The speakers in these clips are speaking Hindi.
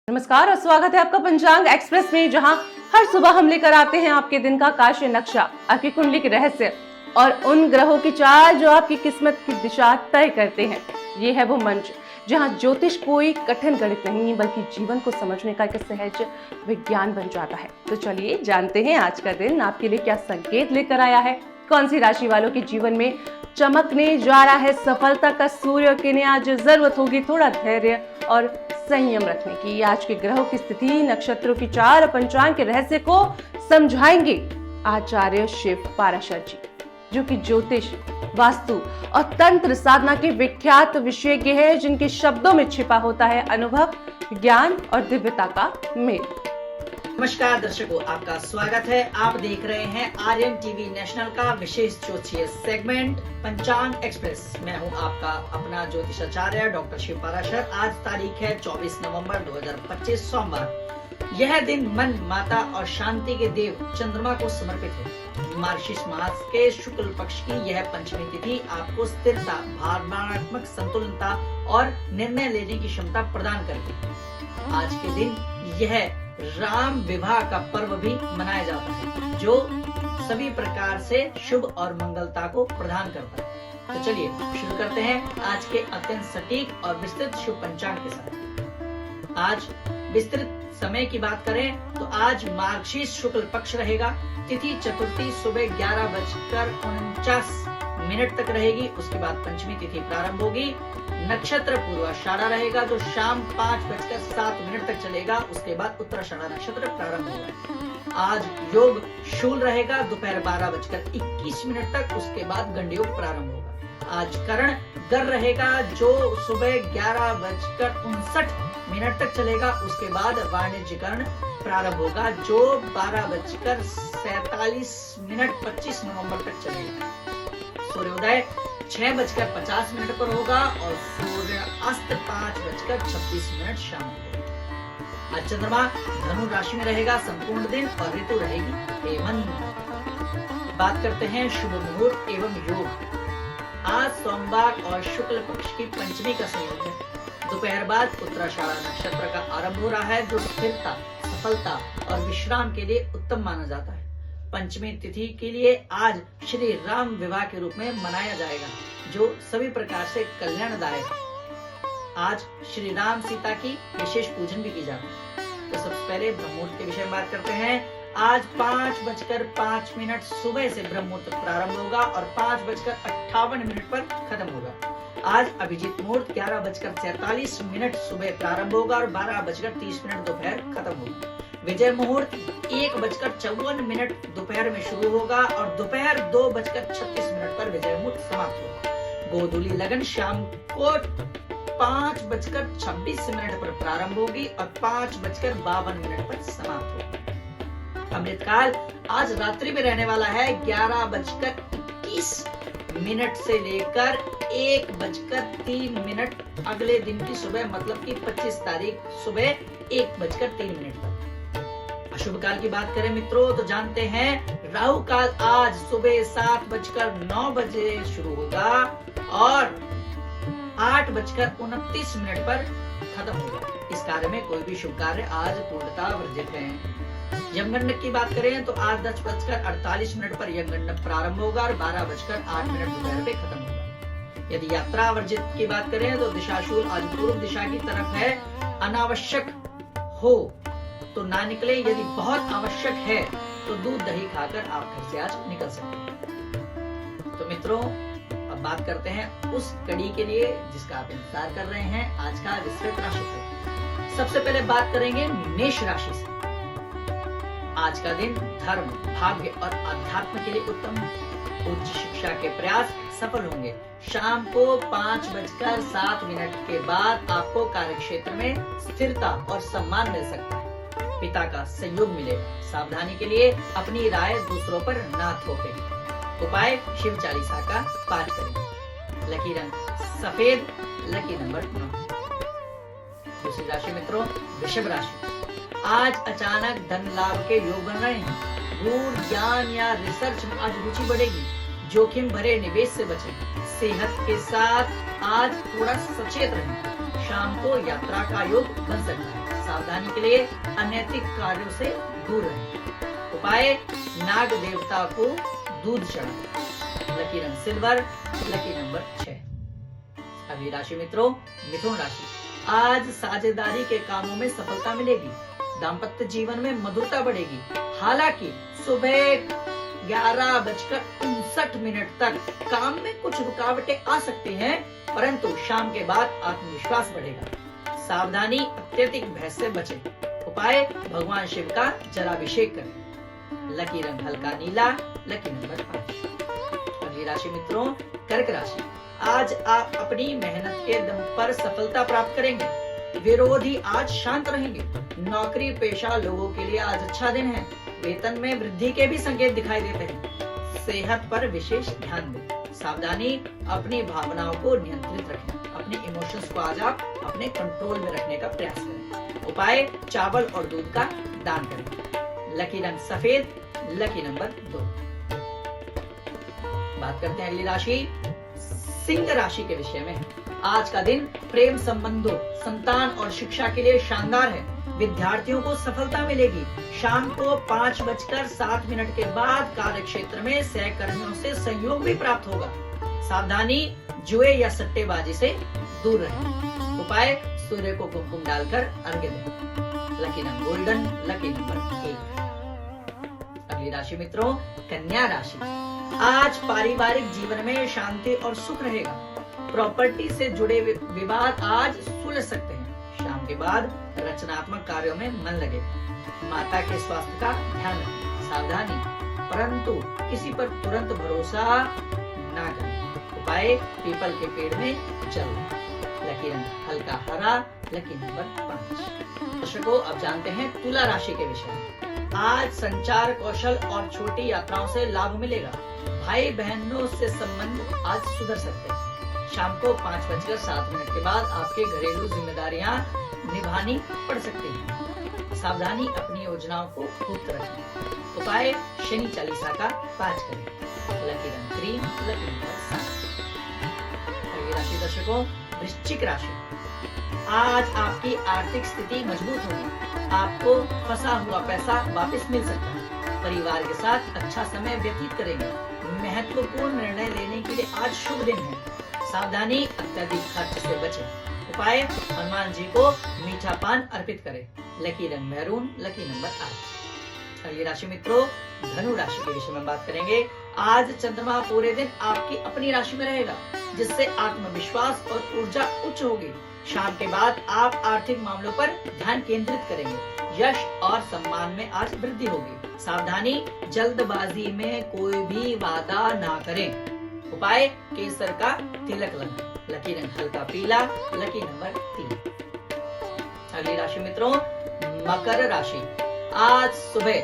नमस्कार और स्वागत है आपका पंचांग एक्सप्रेस में, जहां हर सुबह हम लेकर आते हैं आपके दिन का काशीय नक्शा, आपकी कुंडली के रहस्य और उन ग्रहों की चाल जो आपकी किस्मत की दिशा तय करते हैं। ये है वो मंच जहां ज्योतिष कोई कठिन गणित नहीं बल्कि जीवन को समझने का एक सहज विज्ञान बन जाता है। तो चलिए जानते हैं आज का दिन आपके लिए क्या संकेत लेकर आया है। कौन सी राशि वालों के जीवन में चमकने जा रहा है सफलता का सूर्य, किन्हें आज जरूरत होगी थोड़ा धैर्य और संयम रखने की। आज के ग्रहों की स्थिति, नक्षत्रों की चाल और पंचांग के रहस्य को समझाएंगे आचार्य शिव पाराशर जी, जो कि ज्योतिष, वास्तु और तंत्र साधना के विख्यात विशेषज्ञ हैं, जिनके शब्दों में छिपा होता है अनुभव, ज्ञान और दिव्यता का मेल। नमस्कार दर्शकों, आपका स्वागत है। आप देख रहे हैं आर्यन टीवी नेशनल का विशेष ज्योतिषीय सेगमेंट पंचांग एक्सप्रेस। मैं हूं आपका अपना ज्योतिषाचार्य डॉक्टर शिव पाराशर। आज तारीख है 24 नवंबर 2025 सोमवार। यह दिन मन, माता और शांति के देव चंद्रमा को समर्पित है। मार्गशीर्ष मास के शुक्ल पक्ष की यह पंचमी तिथि आपको स्थिरता, भावनात्मक संतुलनता और निर्णय लेने की क्षमता प्रदान करती है। आज के दिन यह राम विवाह का पर्व भी मनाया जाता है, जो सभी प्रकार से शुभ और मंगलता को प्रदान करता है। तो चलिए शुरू करते हैं आज के अत्यंत सटीक और विस्तृत शुभ पंचांग के साथ। आज विस्तृत समय की बात करें तो आज मार्गशीर्ष शुक्ल पक्ष रहेगा। तिथि चतुर्थी सुबह 11:49 तक रहेगी। उसके बाद पंचमी तिथि प्रारंभ होगी। नक्षत्र पूर्वाषाढ़ा रहेगा, जो शाम 5:07 तक चलेगा। उसके बाद उत्तराषाढ़ा नक्षत्र प्रारंभ होगा। आज योग शूल रहेगा दोपहर 12:21 तक। उसके बाद गंड योग प्रारंभ होगा। आज करण गर रहेगा, जो सुबह 11:59 तक चलेगा। उसके बाद वाणिज्य करण प्रारंभ होगा, जो 12:47 25 नवंबर तक चलेगा। सूर्योदय 6:50 पर होगा और सूर्यास्त 5:26 शाम को। आज चंद्रमा धनु राशि में रहेगा संपूर्ण दिन और ऋतु रहेगी हेमंत। बात करते हैं शुभ मुहूर्त एवं योग। आज सोमवार और शुक्ल पक्ष की पंचमी का संयोग है। दोपहर बाद उत्तराषाढ़ा नक्षत्र का आरंभ हो रहा है, जो स्थिरता, सफलता और विश्राम के लिए उत्तम माना जाता है। पंचमी तिथि के लिए आज श्री राम विवाह के रूप में मनाया जाएगा, जो सभी प्रकार से कल्याणदायक है। आज श्री राम सीता की विशेष पूजन भी की जाती है। तो सबसे पहले ब्रह्ममुहूर्त के विषय में बात करते हैं। आज 5:05 सुबह से ब्रह्ममुहूर्त प्रारंभ होगा और 5:58 पर खत्म होगा। आज अभिजीत मुहूर्त 11:43 सुबह प्रारंभ होगा और 12:30 दोपहर खत्म होगा। विजय मुहूर्त 1:54 दोपहर में शुरू होगा और दोपहर 2:36 पर विजय मुहूर्त समाप्त होगा। गोधूली लगन शाम को 5:26 पर प्रारंभ होगी और 5:52 पर समाप्त होगी। अमृतकाल आज रात्रि में रहने वाला है 11:21 से लेकर 1:03 अगले दिन की सुबह, मतलब कि 25 तारीख सुबह 1:03 तक। अशुभ काल की बात करें मित्रों तो जानते हैं राहु काल आज सुबह 7:09 शुरू होगा और 8:29 पर खत्म होगा। इस कार्य में कोई भी शुभ कार्य आज पूर्णतः वर्जित है। यमगंडक की बात करें तो आज 10:48 पर यमगंडक प्रारंभ होगा और 12:08 दोपहर पे खत्म होगा। यदि यात्रा वर्जित की बात करें तो दिशाशूल आज पूर्व दिशा की तरफ है। अनावश्यक हो तो ना निकले, यदि बहुत आवश्यक है तो दूध दही खाकर आप घर से आज निकल सकते हैं। तो मित्रों, अब बात करते हैं उस कड़ी के लिए जिसका आप इंतजार कर रहे हैं, आज का विस्तृत राशिफल। सबसे पहले बात करेंगे मेष राशि से। आज का दिन धर्म, भाग्य और अध्यात्म के लिए उत्तम। उच्च शिक्षा के प्रयास सफल होंगे। शाम को 5:07 के बाद आपको कार्यक्षेत्र में स्थिरता और सम्मान मिल सकता है। पिता का सहयोग मिलेगा। सावधानी के लिए अपनी राय दूसरों पर ना थोपें। उपाय शिव चालीसा का पाठ करें। लकी रंग सफेद, लकी नंबर 9। दूसरी राशि मित्रों वृषभ राशि। आज अचानक धन लाभ के योग बन रहे हैं। गुण, ज्ञान या रिसर्च में आज रुचि बढ़ेगी। जोखिम भरे निवेश से बचें। सेहत के साथ आज थोड़ा सचेत रहें। शाम को यात्रा का योग बन सकता है। सावधानी के लिए अनैतिक कार्यों से दूर रहें। उपाय नाग देवता को दूध चढ़ाएं। लकी रंग सिल्वर, लकी नंबर 6। अगली राशि मित्रों मिथुन राशि। आज साझेदारी के कामों में सफलता मिलेगी। दाम्पत्य जीवन में मधुरता बढ़ेगी। हालांकि सुबह 11:59 तक काम में कुछ रुकावटें आ सकती हैं, परंतु शाम के बाद आत्मविश्वास बढ़ेगा। सावधानी अत्यधिक भय से बचें। उपाय भगवान शिव का जलाभिषेक करें। लकी रंग हल्का नीला, लकी नंबर 5। अगली राशि मित्रों कर्क राशि। आज आप अपनी मेहनत के दम पर सफलता प्राप्त करेंगे। विरोधी आज शांत रहेंगे। नौकरी पेशा लोगों के लिए आज अच्छा दिन है। वेतन में वृद्धि के भी संकेत दिखाई देते हैं। सेहत पर विशेष ध्यान दें। सावधानी अपनी भावनाओं को नियंत्रित रखें। अपने इमोशंस को आज आप अपने कंट्रोल में रखने का प्रयास करें। उपाय चावल और दूध का दान करें। लकी रंग सफेद, लकी नंबर 2। बात करते हैं अगली राशि सिंह राशि के विषय में। आज का दिन प्रेम संबंधों, संतान और शिक्षा के लिए शानदार है। विद्यार्थियों को सफलता मिलेगी। शाम को 5:07 के बाद कार्य क्षेत्र में सहकर्मियों से सहयोग भी प्राप्त होगा। सावधानी जुए या सट्टेबाजी से दूर रहें। उपाय सूर्य को कुमकुम डालकर अर्घ्य दें। लकी रंग गोल्डन, लकी नंबर 1। अगली राशि मित्रों कन्या राशि। आज पारिवारिक जीवन में शांति और सुख रहेगा। प्रॉपर्टी से जुड़े विवाद आज सुलझ सकते हैं। शाम के बाद रचनात्मक कार्यों में मन लगे। माता के स्वास्थ्य का ध्यान रखें। सावधानी परंतु किसी पर तुरंत भरोसा ना करें। उपाय पीपल के पेड़ में चलो। लकी रंग हल्का हरा, लकी नंबर 5। दर्शकों अब जानते हैं तुला राशि के विषय में। आज संचार कौशल और छोटी यात्राओं से लाभ मिलेगा। भाई बहनों से संबंध आज सुधर सकते हैं। शाम को 5:07 के बाद आपके घरेलू जिम्मेदारियां निभानी पड़ सकती हैं। सावधानी अपनी योजनाओं को गुप्त रखें। उपाय शनि चालीसा का पाठ करें। लकी रंग ग्रीन, लकी नंबर 7। अगली राशि दर्शकों वृश्चिक राशि। आज आपकी आर्थिक स्थिति मजबूत होगी। आपको फंसा हुआ पैसा वापस मिल सकता है। परिवार के साथ अच्छा समय व्यतीत करेंगे। महत्वपूर्ण निर्णय लेने के लिए आज शुभ दिन है। सावधानी अत्यधिक खर्च से बचें। उपाय हनुमान जी को मीठा पान अर्पित करें। लकी रंग मैरून, लकी नंबर 8। अगली राशि मित्रों धनु राशि के विषय में बात करेंगे। आज चंद्रमा पूरे दिन आपकी अपनी राशि में रहेगा, जिससे आत्मविश्वास और ऊर्जा उच्च होगी। शाम के बाद आप आर्थिक मामलों पर ध्यान केंद्रित करेंगे। यश और सम्मान में आज वृद्धि होगी। सावधानी जल्दबाजी में कोई भी वादा ना करें। उपाय केसर का तिलक लगाएं। लकी रंग हल्का पीला, लकी नंबर 3। अगली राशि मित्रों मकर राशि। आज सुबह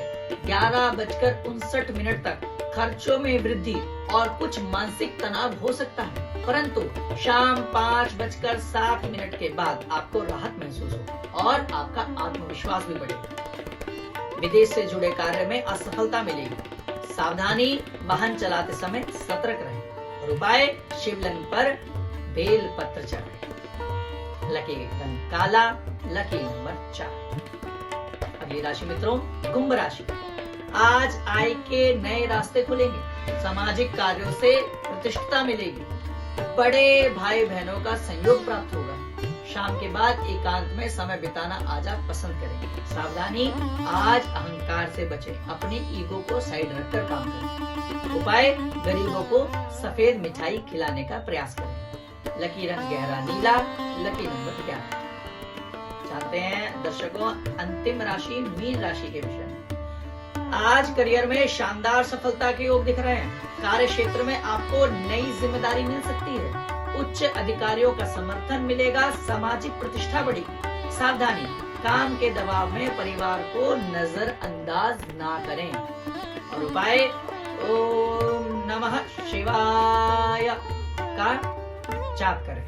11:59 तक खर्चों में वृद्धि और कुछ मानसिक तनाव हो सकता है, परंतु शाम 5:07 के बाद आपको राहत महसूस हो और आपका आत्मविश्वास भी बढ़ेगा। विदेश से जुड़े कार्य में असफलता मिलेगी। सावधानी वाहन चलाते समय सतर्क रहें। और उपाय शिवलिंग पर बेल पत्र चढ़ाएं। लकी रंग काला, लकी नंबर 4। अगली राशि मित्रों कुंभ राशि। आज आय के नए रास्ते खुलेंगे। सामाजिक कार्यों से प्रतिष्ठा मिलेगी। बड़े भाई बहनों का सहयोग प्राप्त होगा। शाम के बाद एकांत में समय बिताना आज आप पसंद करेंगे। सावधानी आज अहंकार से बचें। अपने ईगो को साइड रखकर काम करें। उपाय गरीबों को सफेद मिठाई खिलाने का प्रयास करें। लकी रंग गहरा नीला, लकी नंबर 11। जानते हैं दर्शकों अंतिम राशि मीन राशि के विषय में। आज करियर में शानदार सफलता के योग दिख रहे हैं। कार्य क्षेत्र में आपको नई जिम्मेदारी मिल सकती है। उच्च अधिकारियों का समर्थन मिलेगा। सामाजिक प्रतिष्ठा बढ़ेगी। सावधानी काम के दबाव में परिवार को नजरअंदाज ना करें। और उपाय ओम नमः शिवाय का जाप करें।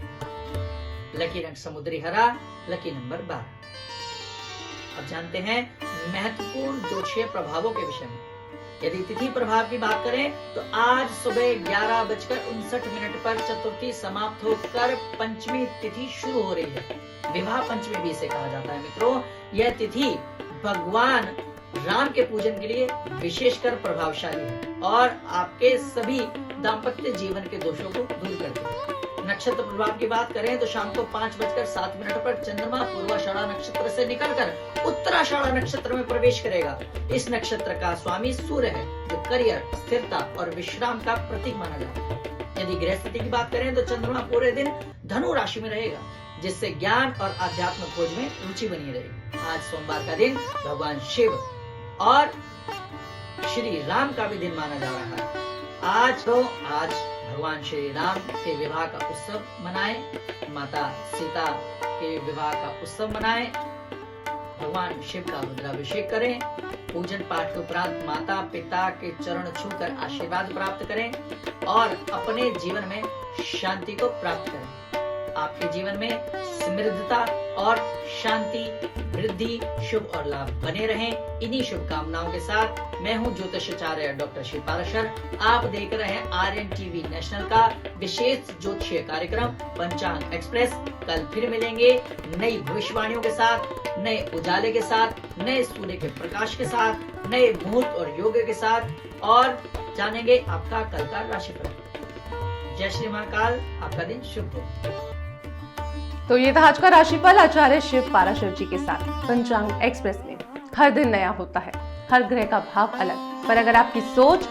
लकी रंग समुद्री हरा, लकी नंबर 12। अब जानते हैं महत्वपूर्ण ज्योतिषीय प्रभावों के विषय में। यदि तिथि प्रभाव की बात करें तो आज सुबह 11:59 पर चतुर्थी समाप्त होकर पंचमी तिथि शुरू हो रही है। विवाह पंचमी भी इसे कहा जाता है मित्रों। यह तिथि भगवान राम के पूजन के लिए विशेषकर प्रभावशाली है और आपके सभी दाम्पत्य जीवन के दोषों को दूर करती है। नक्षत्र प्रभाव की बात करें तो शाम को 5:07 पर चंद्रमा पूर्वाषाढ़ा नक्षत्र से निकलकर उत्तराषाढ़ा नक्षत्र में प्रवेश करेगा। इस नक्षत्र का स्वामी सूर्य है, जो करियर, स्थिरता और विश्राम का प्रतीक माना जाता है। यदि गृह स्थिति की बात करें तो चंद्रमा पूरे दिन धनु राशि में रहेगा, जिससे ज्ञान और आध्यात्म खोज में रुचि बनी रहेगी। आज सोमवार का दिन भगवान शिव और श्री राम का भी दिन माना जा रहा है। आज भगवान श्री राम के विवाह का उत्सव मनाएं, माता सीता के विवाह का उत्सव मनाएं, भगवान शिव का रुद्राभिषेक करें, पूजन पाठ के उपरांत माता पिता के चरण छूकर आशीर्वाद प्राप्त करें और अपने जीवन में शांति को प्राप्त करें। आपके जीवन में समृद्धता और शांति, वृद्धि, शुभ और लाभ बने रहें। इन्हीं शुभकामनाओं के साथ मैं हूं ज्योतिषाचार्य डॉक्टर शिव पाराशर। आप देख रहे हैं आर्यन टीवी नेशनल का विशेष ज्योतिषीय कार्यक्रम पंचांग एक्सप्रेस। कल फिर मिलेंगे नई भविष्यवाणियों के साथ, नए उजाले के साथ, नए सूर्य के प्रकाश के साथ, नए मुहूर्त और योग के साथ और जानेंगे आपका कल का राशिफल। जय श्री महाकाल, आपका दिन शुभ हो। तो ये था आज का राशिफल आचार्य शिव पाराशर जी के साथ। पंचांग एक्सप्रेस में हर दिन नया होता है, हर ग्रह का भाव अलग, पर अगर आपकी सोच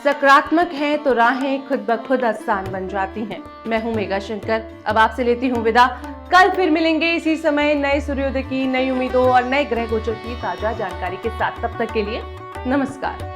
सकारात्मक है तो राहें खुद ब खुद आसान बन जाती हैं। मैं हूं मेघा शंकर, अब आपसे लेती हूं विदा। कल फिर मिलेंगे इसी समय नए सूर्योदय की, नई उम्मीदों और नए ग्रह गोचर की ताजा जानकारी के साथ। तब तक के लिए नमस्कार।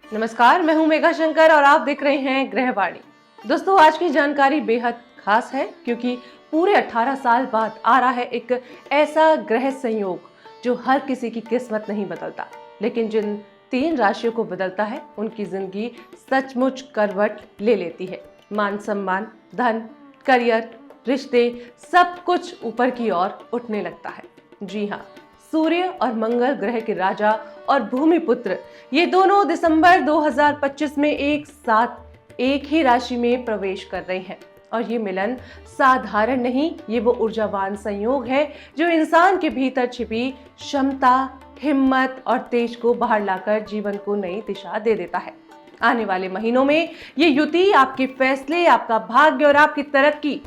नमस्कार, मैं हूं मेघा शंकर और आप देख रहे हैं ग्रहवाणी। दोस्तों, आज की जानकारी बेहद खास है क्योंकि पूरे 18 साल बाद आ रहा है एक ऐसा ग्रह संयोग जो हर किसी की किस्मत नहीं बदलता, लेकिन जिन 3 राशियों को बदलता है उनकी जिंदगी सचमुच करवट ले लेती है। मान सम्मान, धन, करियर, रिश्ते, सब कुछ ऊपर की ओर उठने लगता है। जी हाँ, सूर्य और मंगल ग्रह के राजा और भूमि पुत्र ये दोनों दिसंबर 2025 में एक साथ एक ही राशि में प्रवेश कर रहे हैं और ये मिलन साधारण नहीं, ये वो ऊर्जावान संयोग है जो इंसान के भीतर छिपी क्षमता, हिम्मत और तेज को बाहर लाकर जीवन को नई दिशा दे देता है। आने वाले महीनों में ये युति आपके फैसले, आपका भाग्य और आपकी तरक्की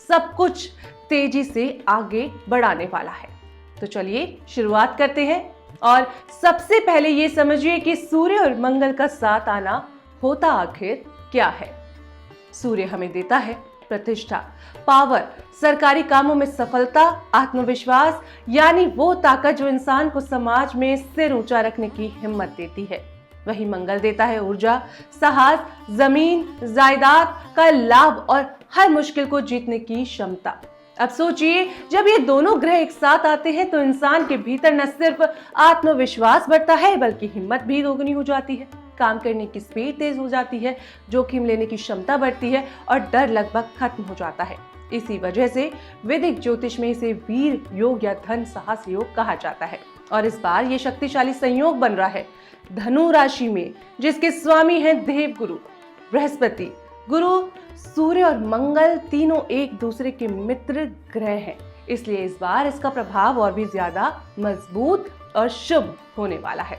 सब कुछ तेजी से आगे बढ़ाने वाला है। तो चलिए शुरुआत करते हैं और सबसे पहले ये समझिए कि सूर्य और मंगल का साथ आना होता आखिर क्या है। सूर्य हमें देता है प्रतिष्ठा, पावर, सरकारी कामों में सफलता, आत्मविश्वास, यानी वो ताकत जो इंसान को समाज में सिर ऊंचा रखने की हिम्मत देती है। वही मंगल देता है ऊर्जा, साहस, जमीन, जायदाद का लाभ और हर मुश्किल को जीतने की क्षमता। अब सोचिए, जब ये दोनों ग्रह एक साथ आते हैं तो इंसान के भीतर न सिर्फ आत्मविश्वास बढ़ता है बल्कि हिम्मत भी दोगुनी हो जाती है, काम करने की स्पीड तेज हो जाती है, जोखिम लेने की क्षमता बढ़ती है और डर लगभग खत्म हो जाता है। इसी वजह से वैदिक ज्योतिष में इसे वीर योग या धन साहस योग कहा जाता है। और इस बार ये शक्तिशाली संयोग बन रहा है धनु राशि में, जिसके स्वामी हैं देवगुरु बृहस्पति। गुरु, सूर्य और मंगल तीनों एक दूसरे के मित्र ग्रह हैं, इसलिए इस बार इसका प्रभाव और भी ज्यादा मजबूत और शुभ होने वाला है।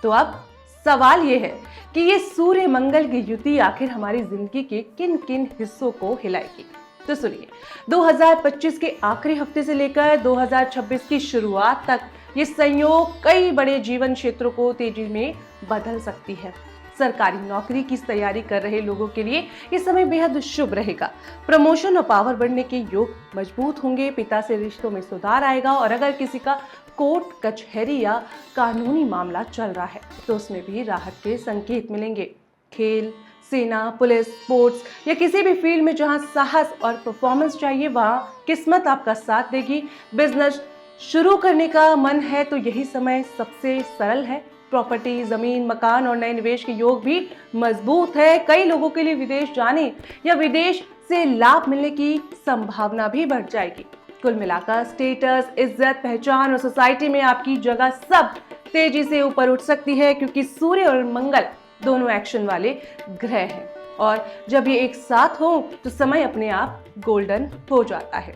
तो अब सवाल ये है कि ये सूर्य मंगल की युति आखिर हमारी जिंदगी के किन किन हिस्सों को हिलाएगी। तो सुनिए, 2025 के आखिरी हफ्ते से लेकर 2026 की शुरुआत तक ये संयोग कई बड़े जीवन क्षेत्रों को तेजी में बदल सकती है। सरकारी नौकरी की तैयारी कर रहे लोगों के लिए ये समय बेहद शुभ रहेगा। प्रमोशन और पावर बढ़ने के योग मजबूत होंगे, पिता से रिश्तों में सुधार आएगा और अगर किसी का कोर्ट कचहरी या कानूनी मामला चल रहा है तो उसमें भी राहत के संकेत मिलेंगे। खेल, सेना, पुलिस, स्पोर्ट्स या किसी भी फील्ड में जहां साहस और परफॉर्मेंस चाहिए वहां किस्मत आपका साथ देगी। बिजनेस शुरू करने का मन है तो यही समय सबसे सरल है। प्रॉपर्टी, जमीन, मकान और नए निवेश के योग भी मजबूत है। कई लोगों के लिए विदेश जाने या विदेश से लाभ मिलने की संभावना भी बढ़ जाएगी। कुल मिलाकर स्टेटस, इज्जत, पहचान और सोसाइटी में आपकी जगह सब तेजी से ऊपर उठ सकती है क्योंकि सूर्य और मंगल दोनों एक्शन वाले ग्रह हैं। और जब ये एक साथ हो तो समय अपने आप गोल्डन हो जाता है।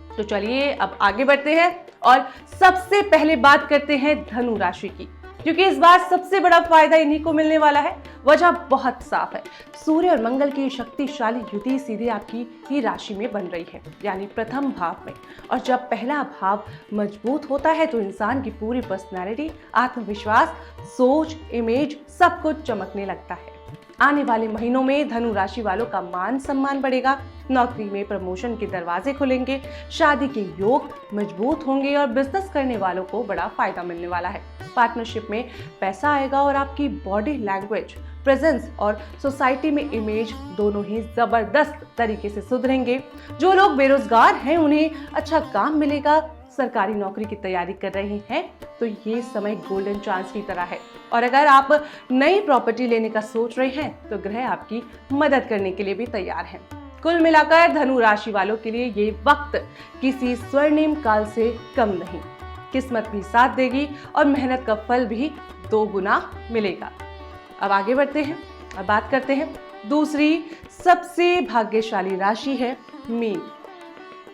तो चलिए अब आगे बढ़ते हैं और सबसे पहले बात करते हैं धनु राशि की, क्योंकि इस बार सबसे बड़ा फायदा इन्हीं को मिलने वाला है। वजह बहुत साफ है, सूर्य और मंगल की शक्तिशाली युति सीधे आपकी ही राशि में बन रही है, यानी प्रथम भाव में। और जब पहला भाव मजबूत होता है तो इंसान की पूरी पर्सनालिटी, आत्मविश्वास, सोच, इमेज सब कुछ चमकने लगता है। आने वाले महीनों में धनु राशि वालों का मान सम्मान बढ़ेगा, नौकरी में प्रमोशन के दरवाजे खुलेंगे, शादी के योग मजबूत होंगे और बिजनेस करने वालों को बड़ा फायदा मिलने वाला है। पार्टनरशिप में पैसा आएगा और आपकी बॉडी लैंग्वेज, प्रेजेंस और सोसाइटी में इमेज दोनों ही जबरदस्त तरीके से सुधरेंगे। जो लोग बेरोजगार हैं उन्हें अच्छा काम मिलेगा, सरकारी नौकरी की तैयारी कर रहे हैं तो ये समय गोल्डन चांस की तरह है। और अगर आप नई प्रॉपर्टी लेने का सोच रहे हैं तो ग्रह आपकी मदद करने के लिए भी तैयार हैं। कुल मिलाकर धनु राशि वालों के लिए ये वक्त किसी स्वर्णिम काल से कम नहीं। किस्मत भी साथ देगी और मेहनत का फल भी 2 गुना मिलेगा। अब आगे बढ़ते हैं, अब बात करते हैं दूसरी सबसे भाग्यशाली राशि है मीन,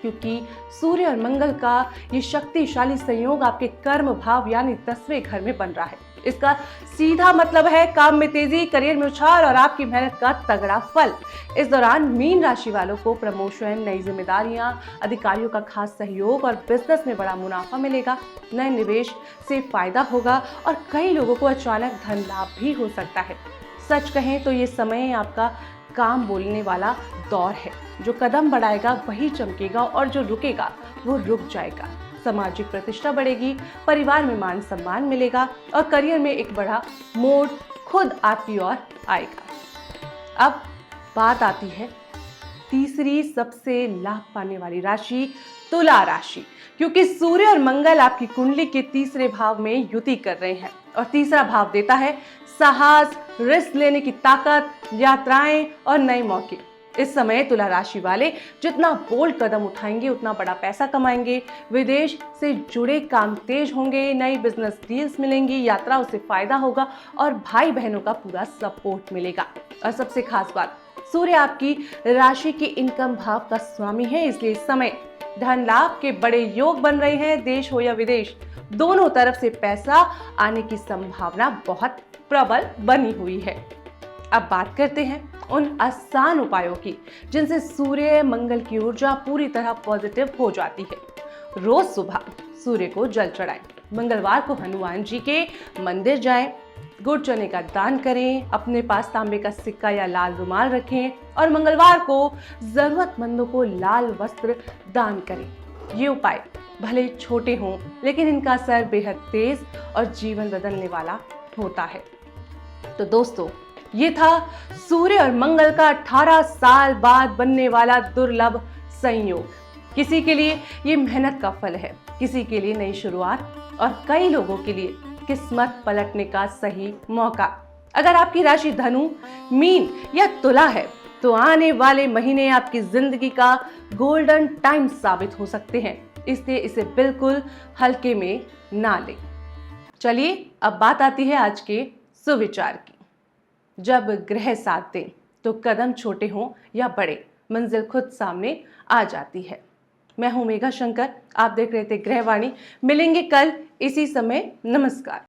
क्योंकि सूर्य और मंगल का ये शक्तिशाली संयोग आपके कर्म भाव यानी 10वें घर में बन रहा है। इसका सीधा मतलब है काम में तेजी, करियर में उछाल और आपकी मेहनत का तगड़ा फल। इस दौरान मीन राशि वालों को प्रमोशन, नई जिम्मेदारियां, अधिकारियों का खास सहयोग और बिजनेस में बड़ा मुनाफा मिलेगा। नए निवेश से फायदा होगा और कई लोगों को अचानक धन लाभ भी हो सकता है। सच कहें तो ये समय आपका काम बोलने वाला दौर है। जो कदम बढ़ाएगा वही चमकेगा और जो रुकेगा वो रुक जाएगा। सामाजिक प्रतिष्ठा बढ़ेगी, परिवार में मान सम्मान मिलेगा और करियर में एक बड़ा मोड़ खुद आपकी ओर आएगा। अब बात आती है तीसरी सबसे लाभ पाने वाली राशि तुला राशि, क्योंकि सूर्य और मंगल आपकी कुंडली के तीसरे भाव में युति कर रहे हैं और तीसरा भाव देता है साहस, रिस्क लेने की ताकत, यात्राएं और नए मौके। इस समय तुला राशि वाले जितना बोल्ड कदम उठाएंगे उतना बड़ा पैसा कमाएंगे। विदेश से जुड़े काम तेज होंगे, नई बिजनेस डील्स मिलेंगी, यात्राओं से फायदा होगा और भाई बहनों का पूरा सपोर्ट मिलेगा। और सबसे खास बात, सूर्य आपकी राशि की इनकम भाव का स्वामी है, इसलिए इस समय धन लाभ के बड़े योग बन रहे हैं। देश हो या विदेश, दोनों तरफ से पैसा आने की संभावना बहुत प्रबल बनी हुई है। अब बात करते हैं उन आसान उपायों की जिनसे सूर्य मंगल की ऊर्जा पूरी तरह पॉजिटिव हो जाती है। रोज सुबह सूर्य को जल चढ़ाएं, मंगलवार को हनुमान जी के मंदिर जाएं, गुड़ चने का दान करें, अपने पास तांबे का सिक्का या लाल रुमाल रखें और मंगलवार को जरूरतमंदों को लाल वस्त्र दान करें। ये उपाय भले छोटे हों लेकिन इनका असर बेहद तेज और जीवन बदलने वाला होता है। तो दोस्तों, ये था सूर्य और मंगल का 18 साल बाद बनने वाला दुर्लभ संयोग। किसी के लिए ये मेहनत का फल है, किसी के लिए नई शुरुआत और कई लोगों के लिए किस्मत पलटने का सही मौका। अगर आपकी राशि धनु, मीन या तुला है तो आने वाले महीने आपकी जिंदगी का गोल्डन टाइम साबित हो सकते हैं, इसलिए इसे बिल्कुल हल्के में ना लें। चलिए अब बात आती है आज के सुविचार की। जब ग्रह साथ दें तो कदम छोटे हों या बड़े, मंजिल खुद सामने आ जाती है। मैं हूं मेघा शंकर, आप देख रहे थे ग्रहवाणी। मिलेंगे कल इसी समय। नमस्कार।